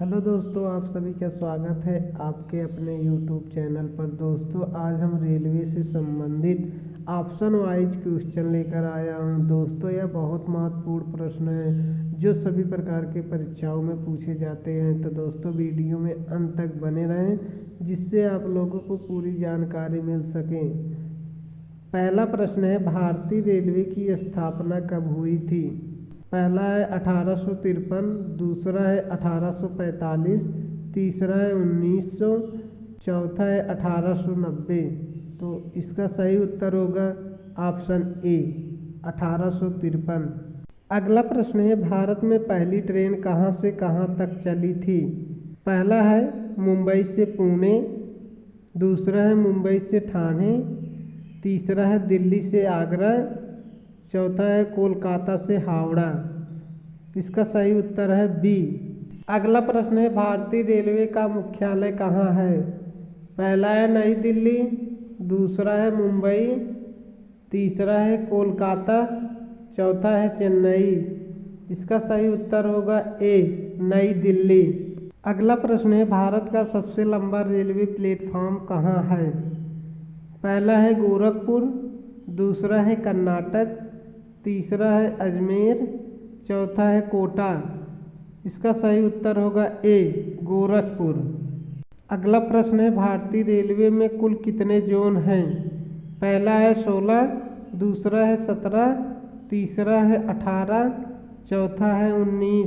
Hello दोस्तों, आप सभी का स्वागत है आपके अपने YouTube चैनल पर। दोस्तों, आज हम रेलवे से संबंधित ऑप्शन वाइज क्वेश्चन लेकर आया हूं। दोस्तों, यह बहुत महत्वपूर्ण प्रश्न है जो सभी प्रकार के परीक्षाओं में पूछे जाते हैं। तो दोस्तों, वीडियो में अंत तक बने रहें जिससे आप लोगों को पूरी जानकारी मिल सके। पहला प्रश्न है, भारतीय रेलवे की स्थापना कब हुई थी? पहला है 1853, दूसरा है 1845, तीसरा है 1900, चौथा है 1890। तो इसका सही उत्तर होगा ऑप्शन ए 1853। अगला प्रश्न है, भारत में पहली ट्रेन कहाँ से कहाँ तक चली थी? पहला है मुंबई से पुणे, दूसरा है मुंबई से ठाणे, तीसरा है दिल्ली से आगरा, चौथा है कोलकाता से हावड़ा। इसका सही उत्तर है बी। अगला प्रश्न है, भारतीय रेलवे का मुख्यालय कहाँ है? पहला है नई दिल्ली, दूसरा है मुंबई, तीसरा है कोलकाता, चौथा है चेन्नई। इसका सही उत्तर होगा ए नई दिल्ली। अगला प्रश्न है, भारत का सबसे लंबा रेलवे प्लेटफॉर्म कहाँ है? पहला है गोरखपुर, दूसरा है कर्नाटक, तीसरा है अजमेर, चौथा है कोटा। इसका सही उत्तर होगा ए गोरखपुर। अगला प्रश्न है, भारतीय रेलवे में कुल कितने जोन हैं? पहला है 16, दूसरा है 17, तीसरा है 18, चौथा है 19।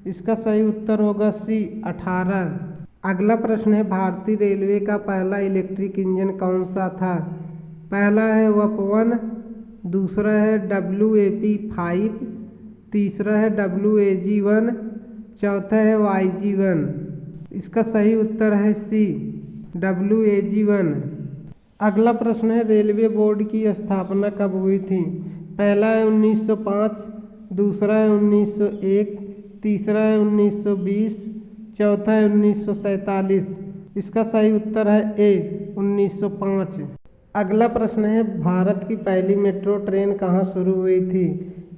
इसका सही उत्तर होगा सी 18। अगला प्रश्न है, भारतीय रेलवे का पहला इलेक्ट्रिक इंजन कौन सा था? पहला है WAP-1, दूसरा है WAP-5, तीसरा है WAG-1, चौथा है YG-1। इसका सही उत्तर है सी WAG-1। अगला प्रश्न है, रेलवे बोर्ड की स्थापना कब हुई थी? पहला है 1905, दूसरा है 1901, तीसरा है 1920, चौथा है 1947। इसका सही उत्तर है ए 1905। अगला प्रश्न है, भारत की पहली मेट्रो ट्रेन कहाँ शुरू हुई थी?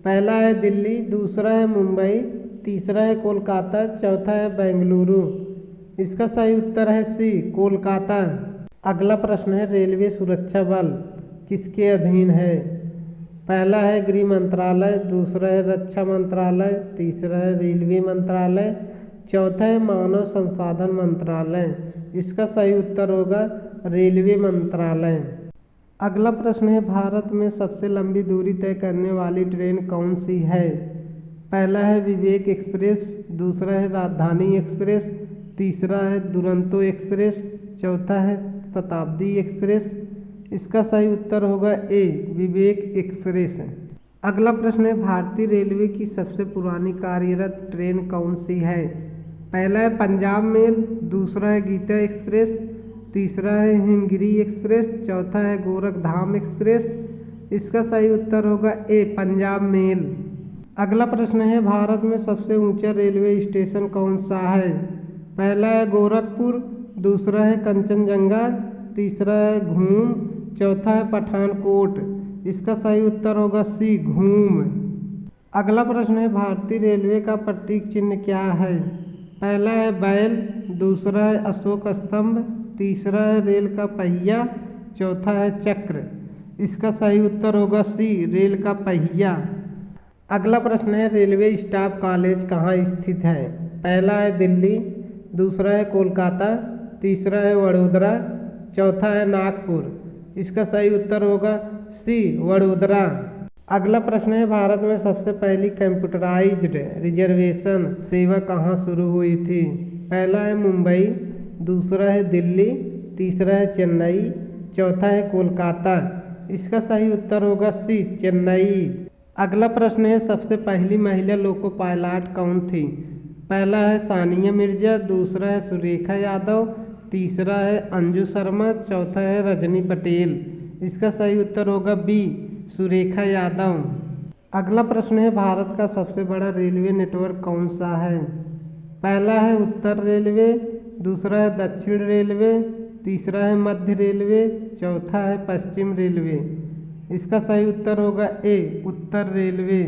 पहला है दिल्ली, दूसरा है मुंबई, तीसरा है कोलकाता, चौथा है बेंगलुरु। इसका सही उत्तर है सी कोलकाता। अगला प्रश्न है, रेलवे सुरक्षा बल किसके अधीन है? पहला है गृह मंत्रालय, दूसरा है रक्षा मंत्रालय, तीसरा है रेलवे मंत्रालय, चौथा है मानव संसाधन मंत्रालय। इसका सही उत्तर होगा रेलवे मंत्रालय। अगला प्रश्न है, भारत में सबसे लंबी दूरी तय करने वाली ट्रेन कौन सी है? पहला है विवेक एक्सप्रेस, दूसरा है राजधानी एक्सप्रेस, तीसरा है दुरंतो एक्सप्रेस, चौथा है शताब्दी एक्सप्रेस। इसका सही उत्तर होगा ए विवेक एक्सप्रेस। अगला प्रश्न है, भारतीय रेलवे की सबसे पुरानी कार्यरत ट्रेन कौन सी है? पहला है पंजाब मेल, दूसरा है गीता एक्सप्रेस, तीसरा है हिमगिरी एक्सप्रेस, चौथा है गोरखधाम एक्सप्रेस। इसका सही उत्तर होगा ए पंजाब मेल। अगला प्रश्न है, भारत में सबसे ऊंचा रेलवे स्टेशन कौन सा है? पहला है गोरखपुर, दूसरा है कंचनजंगा, तीसरा है घूम, चौथा है पठानकोट। इसका सही उत्तर होगा सी घूम। अगला प्रश्न है, भारतीय रेलवे का प्रतीक चिन्ह क्या है? पहला है बैल, दूसरा है अशोक स्तंभ, तीसरा है रेल का पहिया, चौथा है चक्र। इसका सही उत्तर होगा सी रेल का पहिया। अगला प्रश्न है, रेलवे स्टाफ कॉलेज कहाँ स्थित है? पहला है दिल्ली, दूसरा है कोलकाता, तीसरा है वडोदरा, चौथा है नागपुर। इसका सही उत्तर होगा सी वडोदरा। अगला प्रश्न है, भारत में सबसे पहली कंप्यूटराइज्ड रिजर्वेशन सेवा कहाँ शुरू हुई थी? पहला है मुंबई, दूसरा है दिल्ली, तीसरा है चेन्नई, चौथा है कोलकाता। इसका सही उत्तर होगा सी चेन्नई। अगला प्रश्न है, सबसे पहली महिला लोको पायलट कौन थी? पहला है सानिया मिर्जा, दूसरा है सुरेखा यादव, तीसरा है अंजू शर्मा, चौथा है रजनी पटेल। इसका सही उत्तर होगा बी सुरेखा यादव। अगला प्रश्न है, भारत का सबसे बड़ा रेलवे नेटवर्क कौन सा है? पहला है उत्तर रेलवे, दूसरा है दक्षिण रेलवे, तीसरा है मध्य रेलवे, चौथा है पश्चिम रेलवे। इसका सही उत्तर होगा ए उत्तर रेलवे।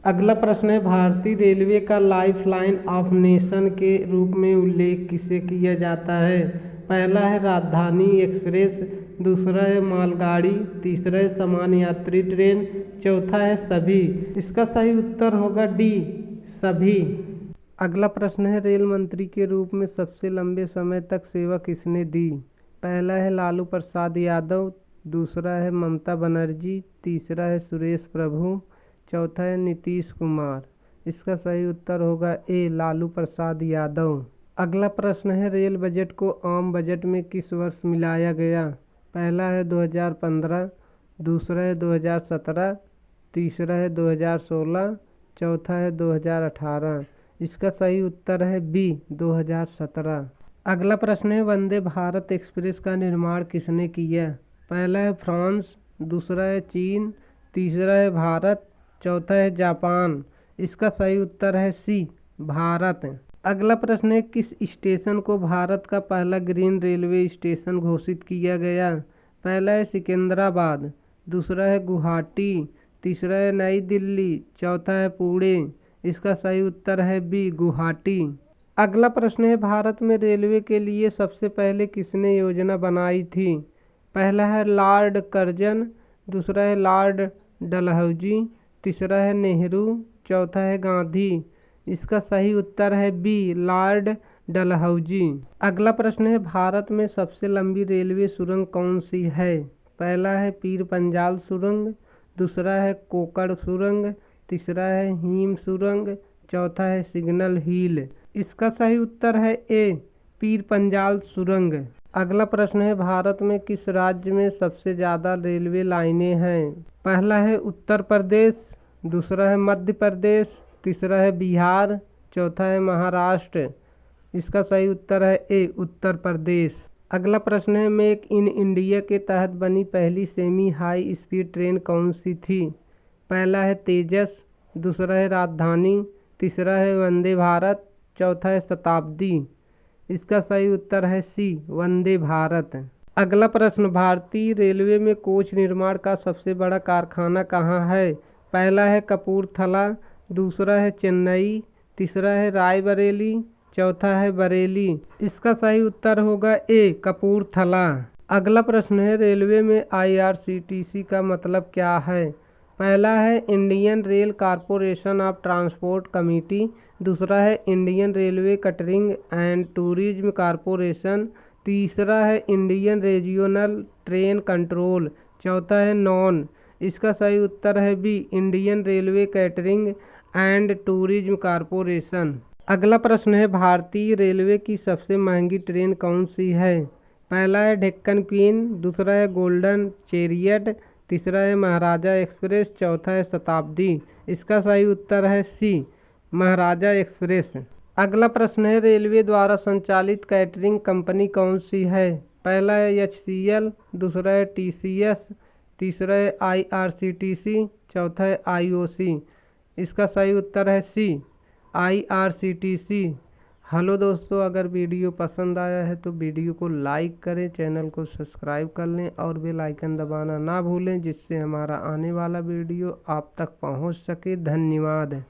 अगला प्रश्न है, भारतीय रेलवे का लाइफलाइन ऑफ नेशन के रूप में उल्लेख किसे किया जाता है? पहला है राजधानी एक्सप्रेस, दूसरा है मालगाड़ी, तीसरा है सामान्य यात्री ट्रेन, चौथा है सभी। इसका सही उत्तर होगा डी, सभी। अगला प्रश्न है, रेल मंत्री के रूप में सबसे लंबे समय तक सेवा किसने दी? पहला है लालू प्रसाद यादव, दूसरा है ममता बनर्जी, तीसरा है सुरेश प्रभु, चौथा है नीतीश कुमार। इसका सही उत्तर होगा ए, लालू प्रसाद यादव। अगला प्रश्न है, रेल बजट को आम बजट में किस वर्ष मिलाया गया? पहला है 2015, दूसरा है 2017, तीसरा है 2016, चौथा है 2018। इसका सही उत्तर है बी, 2017। अगला प्रश्न है, वंदे भारत एक्सप्रेस का निर्माण किसने किया? पहला है फ्रांस, दूसरा है चीन, तीसरा है भारत, चौथा है जापान। इसका सही उत्तर है सी, भारत। अगला प्रश्न है, किस स्टेशन को भारत का पहला ग्रीन रेलवे स्टेशन घोषित किया गया? पहला है सिकंदराबाद, दूसरा है गुवाहाटी, तीसरा है नई दिल्ली, चौथा है पुणे। इसका सही उत्तर है बी, गुवाहाटी। अगला प्रश्न है, भारत में रेलवे के लिए सबसे पहले किसने योजना बनाई थी? पहला है लॉर्ड कर्जन, दूसरा है लॉर्ड डलहौजी, तीसरा है नेहरू, चौथा है गांधी। इसका सही उत्तर है बी, लॉर्ड डलहौजी। अगला प्रश्न है, भारत में सबसे लंबी रेलवे सुरंग कौन सी है? पहला है पीर पंजाल सुरंग, दूसरा है कोकड़ सुरंग, तीसरा है हीम सुरंग, चौथा है सिग्नल हिल। इसका सही उत्तर है ए, पीर पंजाल सुरंग। अगला प्रश्न है, भारत में किस राज्य में सबसे ज़्यादा रेलवे लाइनें हैं? पहला है उत्तर प्रदेश, दूसरा है मध्य प्रदेश, तीसरा है बिहार, चौथा है महाराष्ट्र। इसका सही उत्तर है ए, उत्तर प्रदेश। अगला प्रश्न है, मेक इन इंडिया के तहत बनी पहली सेमी हाई स्पीड ट्रेन कौन सी थी? पहला है तेजस, दूसरा है राजधानी, तीसरा है वंदे भारत, चौथा है शताब्दी। इसका सही उत्तर है सी, वंदे भारत। अगला प्रश्न, भारतीय रेलवे में कोच निर्माण का सबसे बड़ा कारखाना कहाँ है? पहला है कपूरथला, दूसरा है चेन्नई, तीसरा है रायबरेली, चौथा है बरेली। इसका सही उत्तर होगा ए, कपूरथला। अगला प्रश्न है, रेलवे में IRCTC का मतलब क्या है? पहला है Indian rail corporation of transport committee, दूसरा है Indian Railway Catering and Tourism corporation, तीसरा है इंडियन रीजनल ट्रेन कंट्रोल, चौथा है नॉन। इसका सही उत्तर है B, Indian Railway Catering and Tourism Corporation. अगला प्रश्न है, भारतीय रेलवे की सबसे महंगी ट्रेन कौन सी है? पहला है डेक्कन क्वीन, दूसरा है गोल्डन चैरियट, तीसरा है महाराजा एक्सप्रेस, चौथा है शताब्दी। इसका सही उत्तर है सी, महाराजा एक्सप्रेस। अगला प्रश्न है, रेलवे द्वारा संचालित कैटरिंग कंपनी कौन सी है? पहला है HCL, दूसरा है TCS, तीसरा है IRCTC, चौथा है IOC। इसका सही उत्तर है सी, IRCTC। हेलो दोस्तों, अगर वीडियो पसंद आया है तो वीडियो को लाइक करें, चैनल को सब्सक्राइब कर लें और बेल आइकन दबाना ना भूलें, जिससे हमारा आने वाला वीडियो आप तक पहुंच सके। धन्यवाद।